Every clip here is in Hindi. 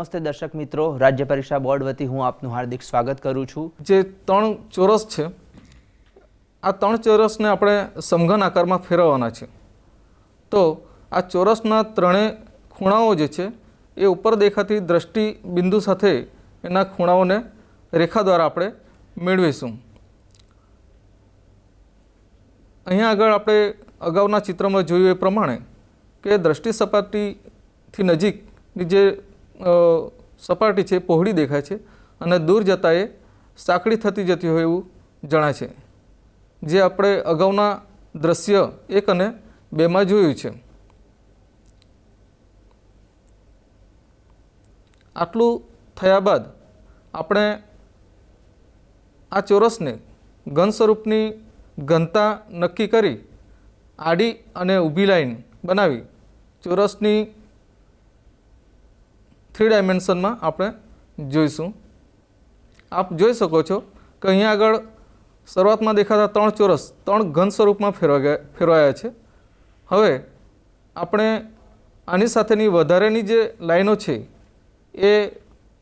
નમસ્તે દર્શક મિત્રો, રાજ્ય પરીક્ષા બોર્ડ વતી હું આપનું હાર્દિક સ્વાગત કરું છું। જે ત્રણ ચોરસ છે આ ત્રણ ચોરસને આપણે સમઘન આકારમાં ફેરવવાના છે। તો આ ચોરસના ત્રણેય ખૂણાઓ જે છે એ ઉપર દેખાતી દ્રષ્ટિ બિંદુ સાથે એના ખૂણાઓને રેખા દ્વારા આપણે મેળવીશું। અહીંયા આગળ આપણે અગાઉના ચિત્રમાં જોયું એ પ્રમાણે કે દ્રષ્ટિ સપાટીથી નજીકની જે સપાટી છે પહોળી દેખાય છે અને દૂર જતાં એ સાંકડી થતી જતી હોય એવું જણાય છે, જે આપણે અગાઉના દ્રશ્ય 1 અને 2માં જોયું છે। આટલું થયા બાદ આપણે આ ચોરસને ઘન સ્વરૂપની ઘનતા નક્કી કરી આડી અને ઊભી લાઈન બનાવી ચોરસની 3 ડાયમેન્શનમાં આપણે જોઈશું। આપ જોઈ શકો છો કે અહીંયા આગળ શરૂઆતમાં દેખાતા ત્રણ ચોરસ ત્રણ ઘન સ્વરૂપમાં ફેરવાયા છે। હવે આપણે આની સાથેની વધારેની જે લાઈનો છે એ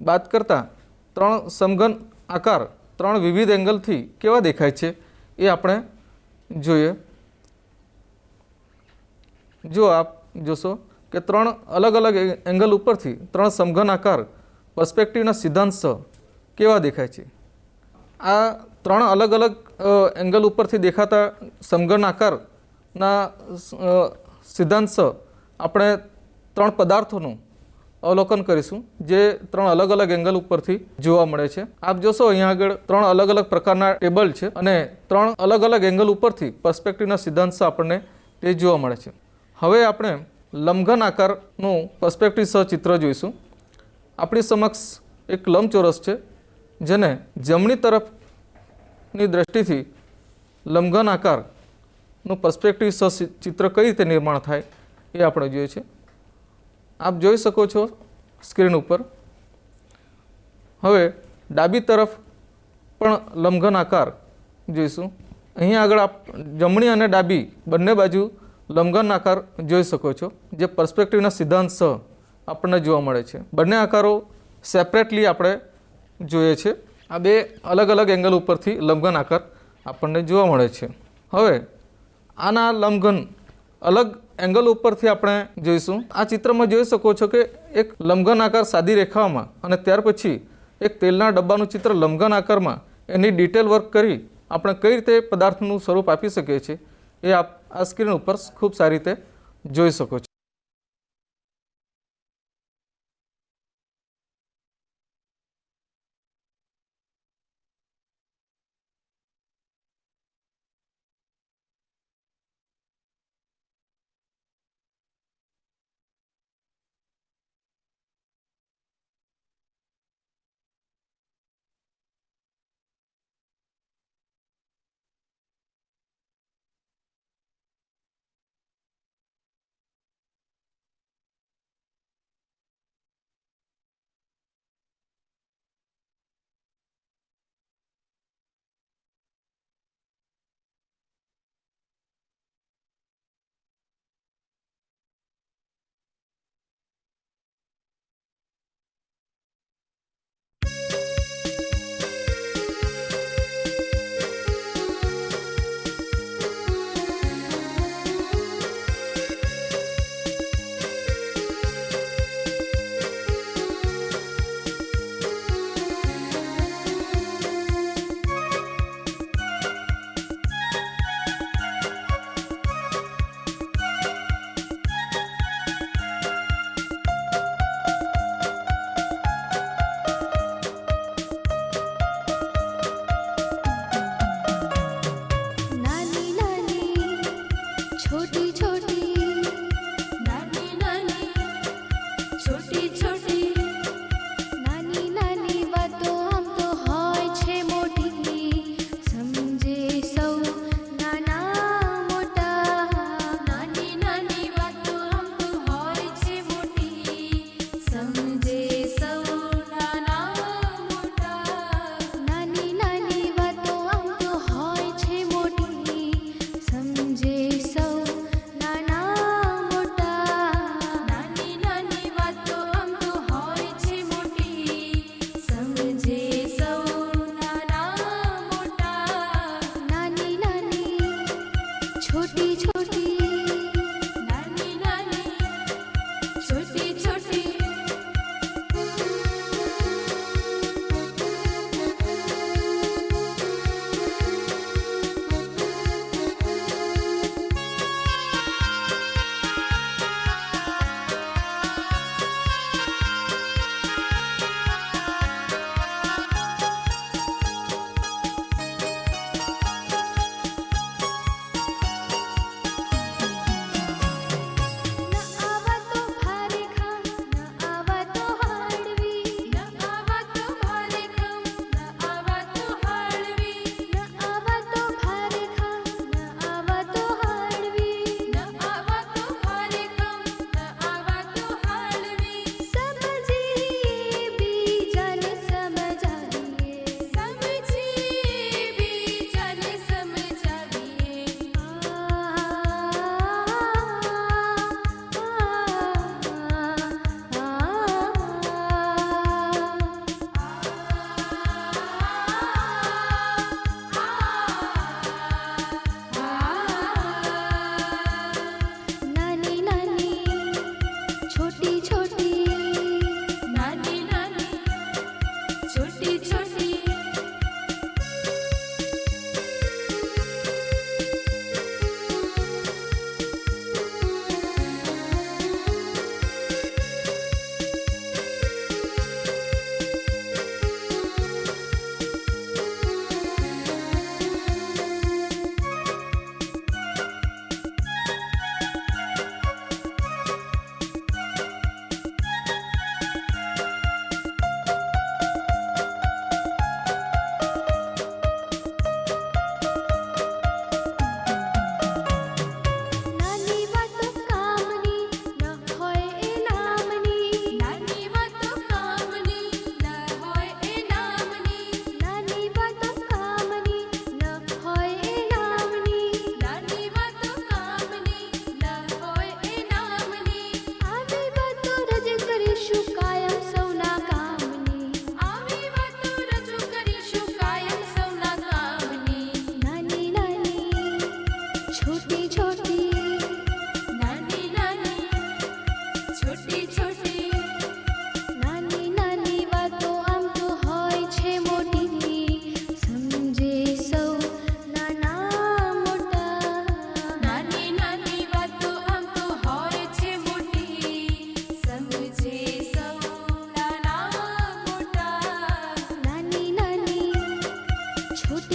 બાદ કરતાં ત્રણ સમઘન આકાર ત્રણ વિવિધ એંગલથી કેવા દેખાય છે એ આપણે જોઈએ। જો આપ જોશો કે ત્રણ અલગ અલગ એંગલ ઉપરથી ત્રણ સમઘન આકાર પર્સ્પેક્ટિવના સિદ્ધાંત કેવા દેખાય છે। આ ત્રણ અલગ અલગ એંગલ ઉપરથી દેખાતા સમઘન આકારના સિદ્ધાંત આપણે ત્રણ પદાર્થોનું અવલોકન કરીશું, જે ત્રણ અલગ અલગ એંગલ ઉપરથી જોવા મળે છે। આપ જોશો અહીંયા આગળ ત્રણ અલગ અલગ પ્રકારના ટેબલ છે અને ત્રણ અલગ અલગ એંગલ ઉપરથી પર્સ્પેક્ટિવના સિદ્ધાંત આપણને તે જોવા મળે છે। હવે આપણે લંબઘન આકારનું પર્સ્પેક્ટિવ ચિત્ર જોઈશું। આપણી સમક્ષ એક લંબચોરસ છે, જેને જમણી તરફની દ્રષ્ટિથી લંબઘન આકારનું પર્સ્પેક્ટિવ ચિત્ર કઈ રીતે નિર્માણ થાય એ આપણે જોઈએ છે। આપ જોઈ શકો છો સ્ક્રીન ઉપર। હવે ડાબી તરફ પણ લંબઘન આકાર જોઈશું। અહીં આગળ આપ જમણી અને ડાબી બંને બાજુ લંબઘન આકાર જોઈ શકો છો, જે પર્સ્પેક્ટિવના સિદ્ધાંત આપણને જોવા મળે છે। બંને આકારો સેપરેટલી આપણે જોઈએ છે। આ બે અલગ અલગ એંગલ ઉપરથી લંબઘન આકાર આપણને જોવા મળે છે। હવે આના લંબઘન અલગ એંગલ ઉપરથી આપણે જોઈશું। આ ચિત્રમાં જોઈ શકો છો કે એક લંબઘન આકાર સાદી રેખાઓમાં અને ત્યાર પછી એક તેલના ડબ્બાનું ચિત્ર લંબઘન આકારમાં એની ડિટેલ વર્ક કરી આપણે કઈ રીતે પદાર્થનું સ્વરૂપ આપી શકીએ છીએ એ આપ આ સ્ક્રીન ઉપર ખૂબ સારી રીતે જોઈ શકો છો।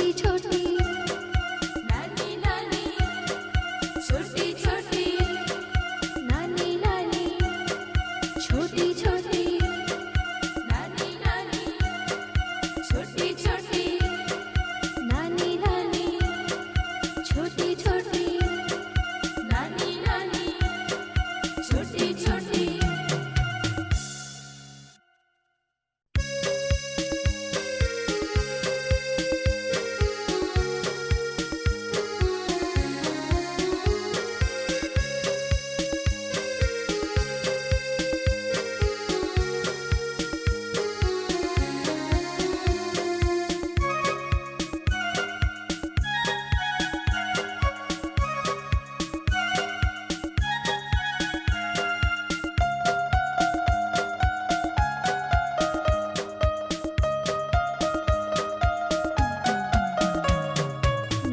छोटी छोटी नानी नानी छोटी छोटी नानी नानी छोटी छोटी नानी नानी छोटी छोटी नानी नानी छोटी छोटी नानी नानी छोटी छोटी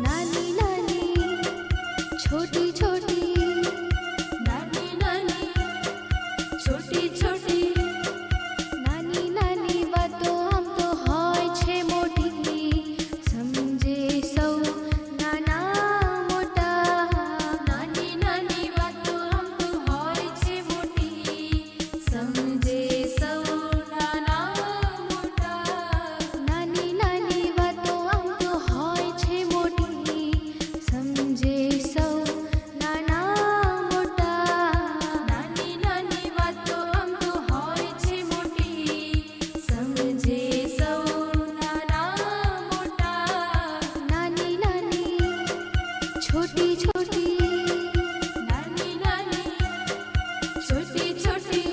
नानी नानी छोटी छोटी नानी नानी छोटी छोटी नानी नानी वातो आम तो होय छे मोटी समझे सौ नाना मोटा नानी नानी वातो आम तो होय छे मोटी समझे सौ नाना मोटा नानी नानी वातो आम तो होय छे मोटी समझे सौ नाना मोटा नानी नानी वातो आम तो होय छे मोटी समझे सौ नाना मोटा नानी नानी छोटी छोटी नानी नानी छोटी छोटी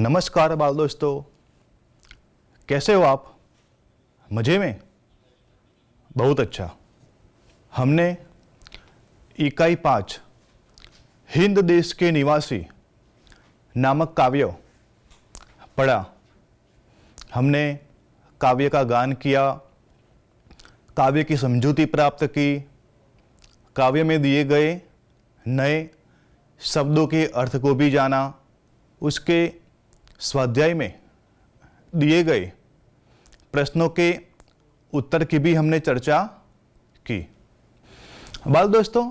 नमस्कार बाल दोस्तों, कैसे हो आप? मज़े में? बहुत अच्छा। हमने इकाई 5 हिंद देश के निवासी नामक काव्य पढ़ा। हमने काव्य का गान किया, काव्य की समझूती प्राप्त की, काव्य में दिए गए नए शब्दों के अर्थ को भी जाना, उसके स्वाध्याय में दिए गए प्रश्नों के उत्तर की भी हमने चर्चा की। बाल दोस्तों,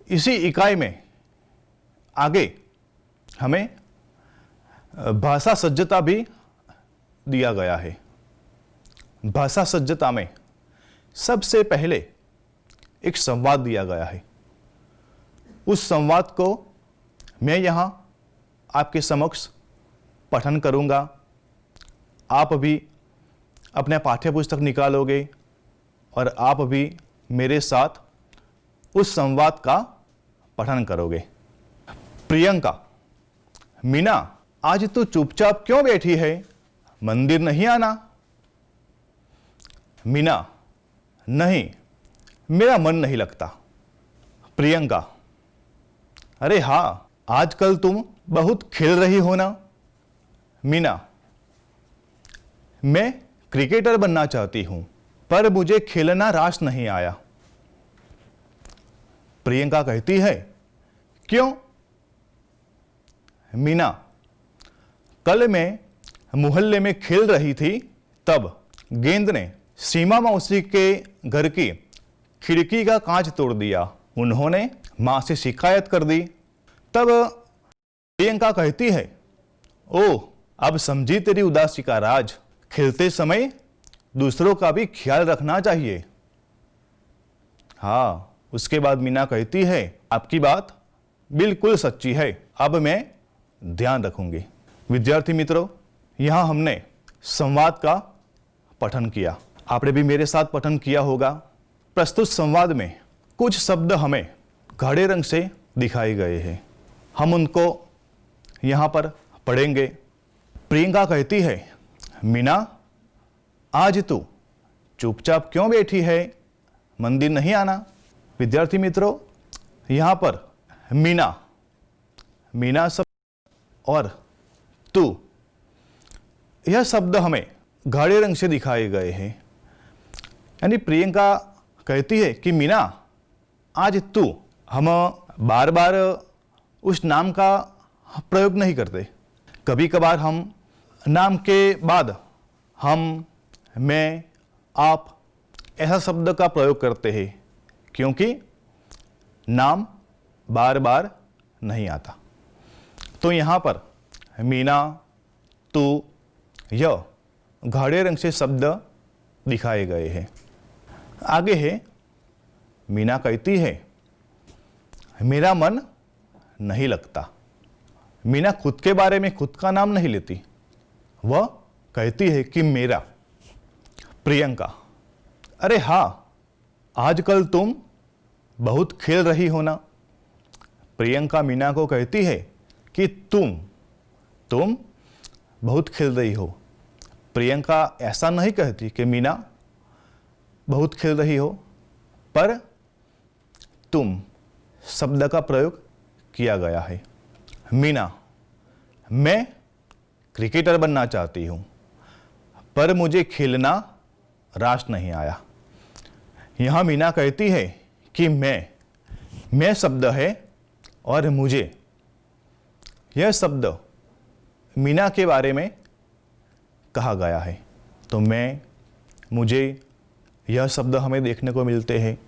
इसी इकाई में आगे हमें भाषा सज्जता भी दिया गया है। भाषा सज्जता में सबसे पहले एक संवाद दिया गया है। उस संवाद को मैं यहाँ आपके समक्ष पठन करूँगा। आप भी अपना पाठ्य पुस्तक निकालोगे और आप भी मेरे साथ उस संवाद का पठन करोगे। प्रियंका, मीना, आज तू चुपचाप क्यों बैठी है? मंदिर नहीं आना? मीना, नहीं, मेरा मन नहीं लगता। प्रियंका, अरे हाँ, आजकल तुम बहुत खेल रही हो ना? मीना, मैं क्रिकेटर बनना चाहती हूं, पर मुझे खेलना रास नहीं आया। प्रियंका कहती है, क्यों? मीना, कल मैं मोहल्ले में खेल रही थी, तब गेंद ने सीमा मौसी के घर की खिड़की का कांच तोड़ दिया। उन्होंने मां से शिकायत कर दी। तब प्रियंका कहती है, ओह, अब समझी तेरी उदासी का राज। खेलते समय दूसरों का भी ख्याल रखना चाहिए। हाँ, उसके बाद मीना कहती है, आपकी बात बिल्कुल सच्ची है, अब मैं ध्यान रखूंगी। विद्यार्थी मित्रों, यहां हमने संवाद का पठन किया। आपने भी मेरे साथ पठन किया होगा। प्रस्तुत संवाद में कुछ शब्द हमें गाढ़े रंग से दिखाए गए हैं। हम उनको यहाँ पर पढ़ेंगे। प्रियंका कहती है, मीना, आज तू चुपचाप क्यों बैठी है? मंदिर नहीं आना? विद्यार्थी मित्रों, यहाँ पर मीना शब्द और तू, यह शब्द हमें गाढ़े रंग से दिखाए गए हैं। यानी प्रियंका कहती है कि मीना, आज तू, हम बार बार उस नाम का प्रयोग नहीं करते। कभी कभार हम नाम के बाद हम, मैं, आप ऐसा शब्द का प्रयोग करते हैं, क्योंकि नाम बार बार नहीं आता। तो यहाँ पर मीना, तू, यह गाढ़े रंग से शब्द दिखाए गए हैं। आगे है, मीना कहती है, मेरा मन नहीं लगता। मीना खुद के बारे में खुद का नाम नहीं लेती, वह कहती है कि मेरा। प्रियंका, अरे हाँ, आजकल तुम बहुत खेल रही हो ना? प्रियंका मीना को कहती है कि तुम बहुत खेल रही हो। प्रियंका ऐसा नहीं कहती कि मीना बहुत खेल रही हो, पर तुम शब्द का प्रयोग किया गया है। मीना, मैं क्रिकेटर बनना चाहती हूँ, पर मुझे खेलना रास नहीं आया। यहाँ मीना कहती है कि मैं शब्द है और मुझे, यह शब्द मीना के बारे में कहा गया है। तो मैं, मुझे, यह शब्द हमें देखने को मिलते हैं।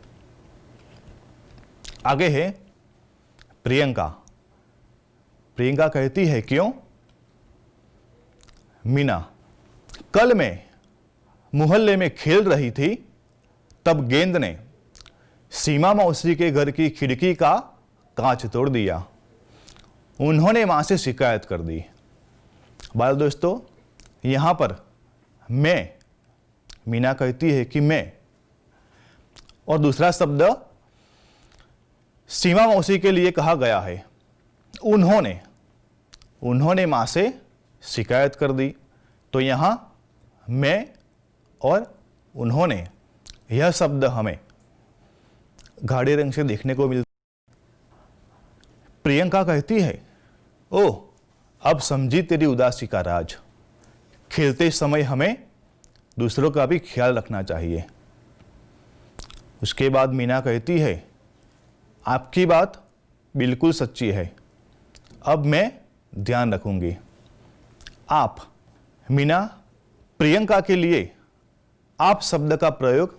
आगे है प्रियंका। प्रियंका कहती है, क्यों? मीना, कल मैं मोहल्ले में खेल रही थी, तब गेंद ने सीमा मौसी के घर की खिड़की का कांच तोड़ दिया। उन्होंने मां से शिकायत कर दी। बाल दोस्तों, यहां पर मैं, मीना कहती है कि मैं, और दूसरा शब्द सीमा मौसी के लिए कहा गया है, उन्होंने। उन्होंने माँ से शिकायत कर दी। तो यहाँ मैं और उन्होंने यह शब्द हमें गाढ़े रंग से देखने को मिलता। प्रियंका कहती है, ओह अब समझी तेरी उदासी का राज। खेलते समय हमें दूसरों का भी ख्याल रखना चाहिए। उसके बाद मीना कहती है, आपकी बात बिल्कुल सच्ची है, अब मैं ध्यान रखूंगी। आप मीना प्रियंका के लिए आप शब्द का प्रयोग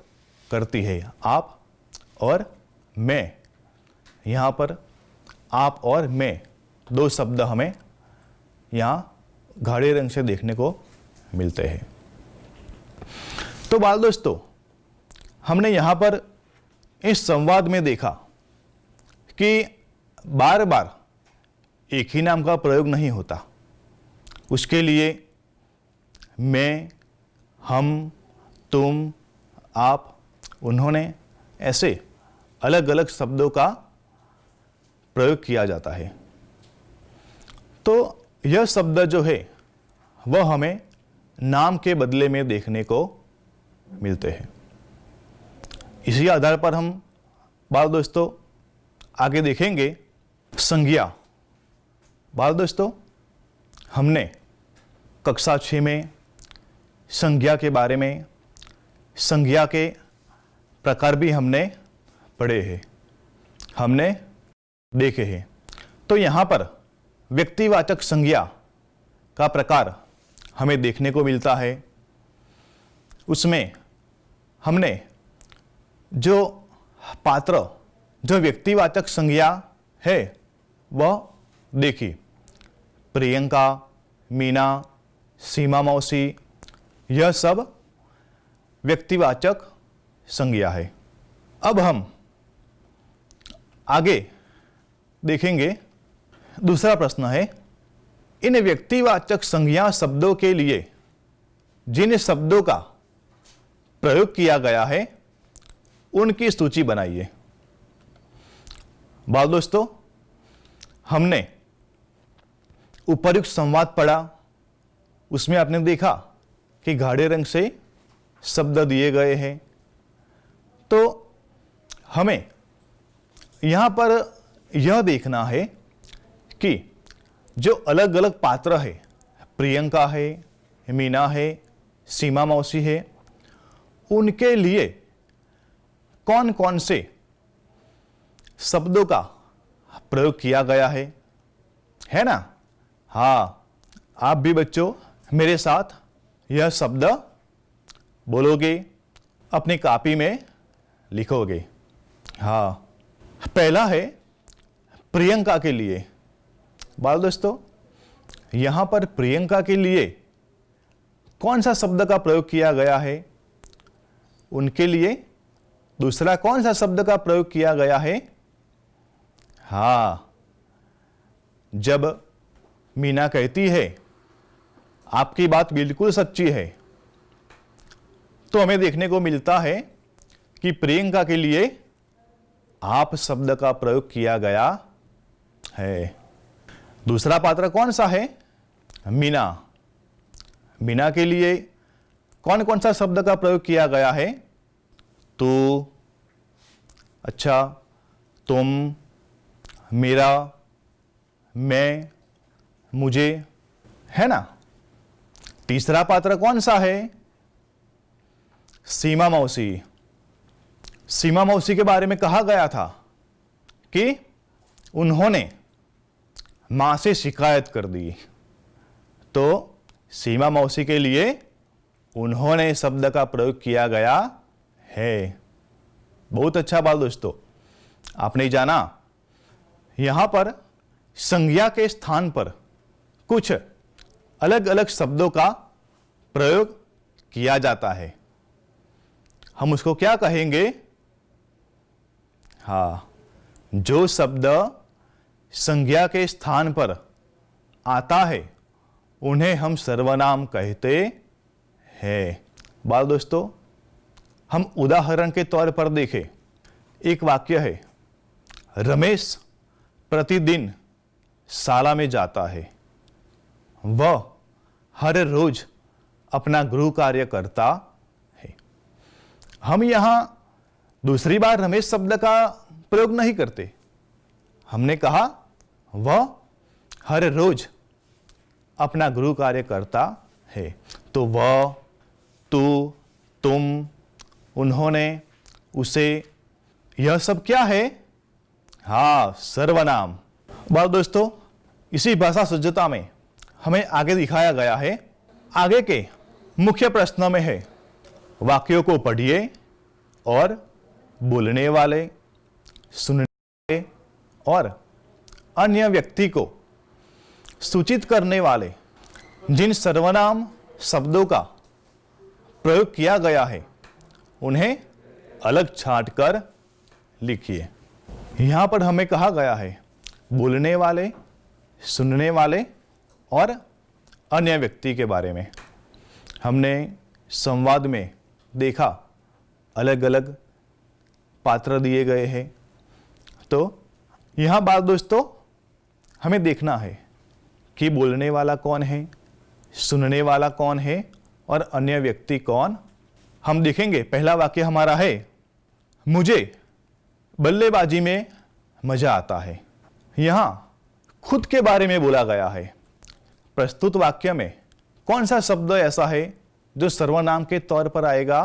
करती है। आप और मैं, यहाँ पर आप और मैं दो शब्द हमें यहाँ गाढ़े रंग से देखने को मिलते हैं। तो बाल दोस्तों, हमने यहाँ पर इस संवाद में देखा कि बार बार एक ही नाम का प्रयोग नहीं होता। उसके लिए मैं, हम, तुम, आप, उन्होंने ऐसे अलग अलग शब्दों का प्रयोग किया जाता है। तो यह शब्द जो है वह हमें नाम के बदले में देखने को मिलते हैं। इसी आधार पर हम बाल दोस्तों आगे देखेंगे संज्ञा। बाल दोस्तों, हमने कक्षा 6 में संज्ञा के बारे में, संज्ञा के प्रकार भी हमने पढ़े हैं, हमने देखे हैं। तो यहाँ पर व्यक्तिवाचक संज्ञा का प्रकार हमें देखने को मिलता है। उसमें हमने जो पात्र, जो व्यक्तिवाचक संज्ञा है वह देखी। प्रियंका, मीना, सीमा मौसी, यह सब व्यक्तिवाचक संज्ञा है। अब हम आगे देखेंगे। दूसरा प्रश्न है, इन व्यक्तिवाचक संज्ञा शब्दों के लिए जिन शब्दों का प्रयोग किया गया है उनकी सूची बनाइए। बाल दोस्तों, हमने उपर्युक्त संवाद पढ़ा। उसमें आपने देखा कि गाढ़े रंग से शब्द दिए गए हैं। तो हमें यहाँ पर यह देखना है कि जो अलग अलग पात्र है, प्रियंका है, मीना है, सीमा मौसी है, उनके लिए कौन कौन से शब्दों का प्रयोग किया गया है ना? हाँ, आप भी बच्चों मेरे साथ यह शब्द बोलोगे, अपनी कॉपी में लिखोगे। हाँ, पहला है प्रियंका के लिए। बाल दोस्तों, यहाँ पर प्रियंका के लिए कौन सा शब्द का प्रयोग किया गया है? उनके लिए दूसरा कौन सा शब्द का प्रयोग किया गया है? हाँ, जब मीना कहती है आपकी बात बिल्कुल सच्ची है, तो हमें देखने को मिलता है कि प्रियंका के लिए आप शब्द का प्रयोग किया गया है। दूसरा पात्र कौन सा है? मीना। मीना के लिए कौन कौन सा शब्द का प्रयोग किया गया है? तू, अच्छा, तुम, मेरा, मैं, मुझे, है ना? तीसरा पात्र कौन सा है? सीमा मौसी। सीमा मौसी के बारे में कहा गया था कि उन्होंने मां से शिकायत कर दी। तो सीमा मौसी के लिए उन्होंने शब्द का प्रयोग किया गया है। बहुत अच्छा बाल दोस्तों, आपने जाना यहां पर संज्ञा के स्थान पर कुछ अलग अलग शब्दों का प्रयोग किया जाता है। हम उसको क्या कहेंगे? हाँ, जो शब्द संज्ञा के स्थान पर आता है उन्हें हम सर्वनाम कहते हैं। बाल दोस्तों, हम उदाहरण के तौर पर देखें। एक वाक्य है, रमेश प्रतिदिन शाला में जाता है। वह हर रोज अपना गृह कार्य करता है। हम यहां दूसरी बार रमेश शब्द का प्रयोग नहीं करते। हमने कहा वह हर रोज अपना गृह कार्य करता है। तो वह, तू, तुम, उन्होंने, उसे, यह सब क्या है? हाँ, सर्वनाम। बाल दोस्तों, इसी भाषा शुद्धता में हमें आगे दिखाया गया है। आगे के मुख्य प्रश्नों में है, वाक्यों को पढ़िए और बोलने वाले, सुनने वाले और अन्य व्यक्ति को सूचित करने वाले जिन सर्वनाम शब्दों का प्रयोग किया गया है उन्हें अलग छांट कर लिखिए। यहां पर हमें कहा गया है बोलने वाले, सुनने वाले और अन्य व्यक्ति के बारे में। हमने संवाद में देखा अलग अलग पात्र दिए गए हैं। तो यहां बात दोस्तों हमें देखना है कि बोलने वाला कौन है, सुनने वाला कौन है और अन्य व्यक्ति कौन। हम देखेंगे पहला वाक्य हमारा है, मुझे बल्लेबाजी में मजा आता है। यहां खुद के बारे में बोला गया है। प्रस्तुत वाक्य में कौन सा शब्द ऐसा है जो सर्वनाम के तौर पर आएगा?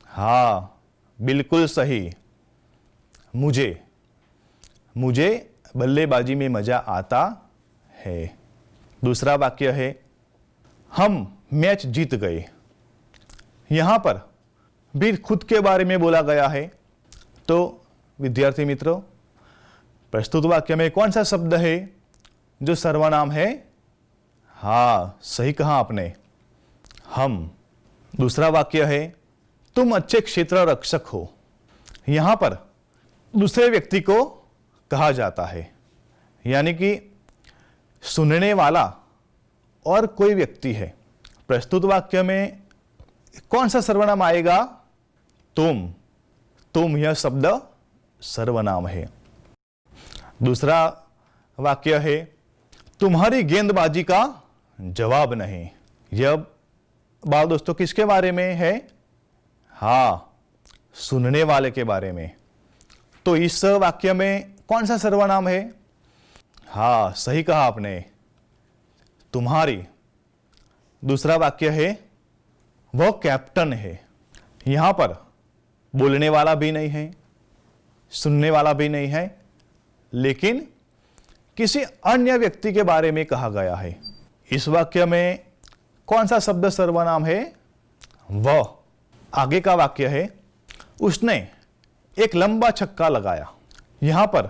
हाँ, बिल्कुल सही, मुझे बल्लेबाजी में मजा आता है। दूसरा वाक्य है, हम मैच जीत गए। यहां पर भी खुद के बारे में बोला गया है। तो विद्यार्थी मित्रों, प्रस्तुत वाक्य में कौन सा शब्द है जो सर्वनाम है? हाँ, सही कहा आपने, हम। दूसरा वाक्य है, तुम अच्छे क्षेत्र रक्षक हो। यहां पर दूसरे व्यक्ति को कहा जाता है, यानी कि सुनने वाला और कोई व्यक्ति है। प्रस्तुत वाक्य में कौन सा सर्वनाम आएगा? तुम, यह शब्द सर्वनाम है। दूसरा वाक्य है, तुम्हारी गेंदबाजी का जवाब नहीं। यह बात दोस्तों किसके बारे में है? हाँ, सुनने वाले के बारे में। तो इस वाक्य में कौन सा सर्वनाम है? हाँ, सही कहा आपने, तुम्हारी। दूसरा वाक्य है, वह कैप्टन है। यहां पर बोलने वाला भी नहीं है, सुनने वाला भी नहीं है, लेकिन किसी अन्य व्यक्ति के बारे में कहा गया है। इस वाक्य में कौन सा शब्द सर्वनाम है? वह। आगे का वाक्य है, उसने एक लंबा छक्का लगाया। यहां पर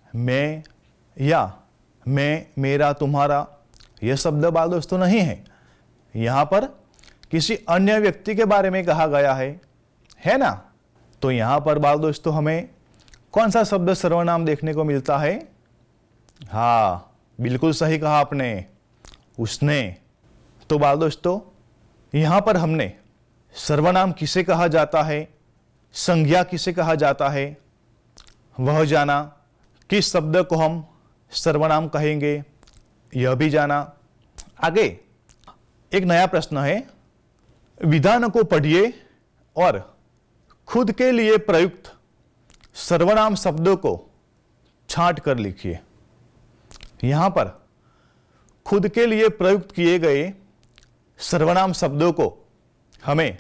मैं या मैं, मेरा, तुम्हारा, यह शब्द बाल दोस्तों नहीं है। यहां पर किसी अन्य व्यक्ति के बारे में कहा गया है ना? तो यहां पर बाल दोस्तों हमें कौन सा शब्द सर्वनाम देखने को मिलता है? हाँ, बिल्कुल सही कहा आपने, उसने। तो बाल दोस्तों यहां पर हमने सर्वनाम किसे कहा जाता है, संज्ञा किसे कहा जाता है, वह जाना। किस शब्द को हम सर्वनाम कहेंगे, यह भी जाना। आगे एक नया प्रश्न है, विधान को पढ़िए और खुद के लिए प्रयुक्त सर्वनाम शब्दों को छांट कर लिखिए। यहां पर खुद के लिए प्रयुक्त किए गए सर्वनाम शब्दों को हमें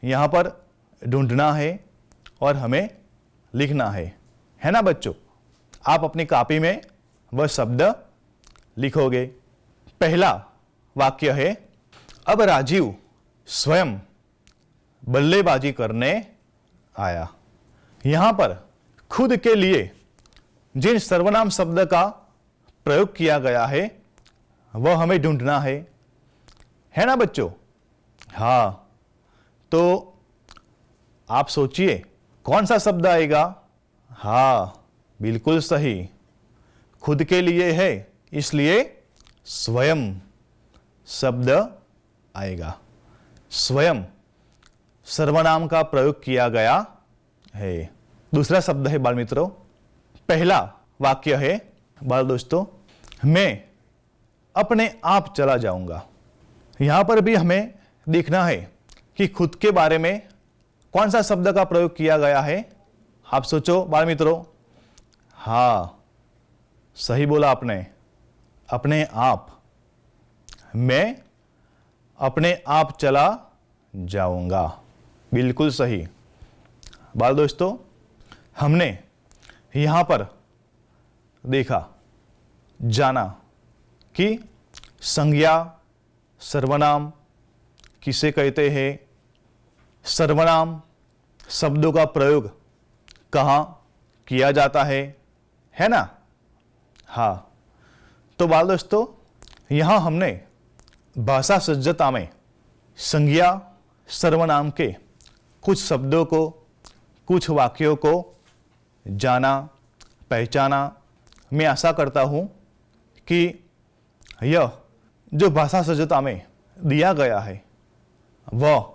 यहां पर ढूंढना है और हमें लिखना है ना बच्चों? आप अपनी कॉपी में वह शब्द लिखोगे। पहला वाक्य है, अब राजीव स्वयं बल्लेबाजी करने आया। यहां पर खुद के लिए जिन सर्वनाम शब्द का प्रयोग किया गया है वह हमें ढूंढना है ना बच्चों? हाँ, तो आप सोचिए कौन सा शब्द आएगा? हाँ, बिल्कुल सही, खुद के लिए है इसलिए स्वयं शब्द आएगा। स्वयं सर्वनाम का प्रयोग किया गया है। दूसरा शब्द है बाल मित्रों, पहला वाक्य है बाल दोस्तों, मैं अपने आप चला जाऊंगा। यहाँ पर भी हमें देखना है कि खुद के बारे में कौन सा शब्द का प्रयोग किया गया है। आप सोचो बाल मित्रों। हाँ, सही बोला आपने, अपने आप। मैं अपने आप चला जाऊंगा, बिल्कुल सही। बाल दोस्तों, हमने यहाँ पर देखा, जाना कि संज्ञा सर्वनाम किसे कहते हैं, सर्वनाम शब्दों का प्रयोग कहाँ किया जाता है ना। हाँ, तो बाल दोस्तों, यहाँ हमने भाषा सज्जता में संज्ञा सर्वनाम के कुछ शब्दों को, कुछ वाक्यों को जाना, पहचाना। मैं आशा करता हूँ कि यह जो भाषा सज्जता में दिया गया है वह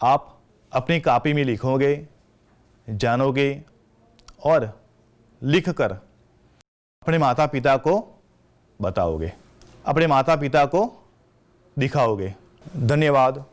आप अपनी कॉपी में लिखोगे, जानोगे और लिखकर अपने माता पिता को बताओगे, अपने माता पिता को दिखाओगे। धन्यवाद।